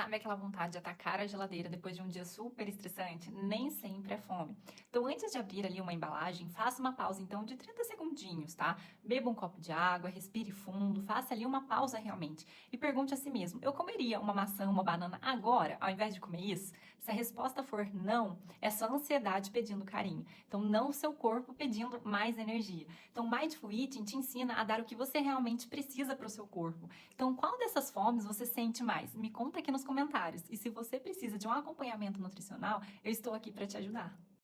Sabe aquela vontade de atacar a geladeira depois de um dia super estressante? Nem sempre é fome. Então, antes de abrir ali uma embalagem, faça uma pausa então de 30 segundinhos, tá? Beba um copo de água, respire fundo, faça ali uma pausa realmente e pergunte a si mesmo: eu comeria uma maçã, uma banana agora, ao invés de comer isso? Se a resposta for não, é só ansiedade pedindo carinho. Então, não o seu corpo pedindo mais energia. Então, Mindful Eating te ensina a dar o que você realmente precisa para o seu corpo. Então, qual dessas fomes você sente mais? Me conta aqui nos comentários. E se você precisa de um acompanhamento nutricional, eu estou aqui para te ajudar.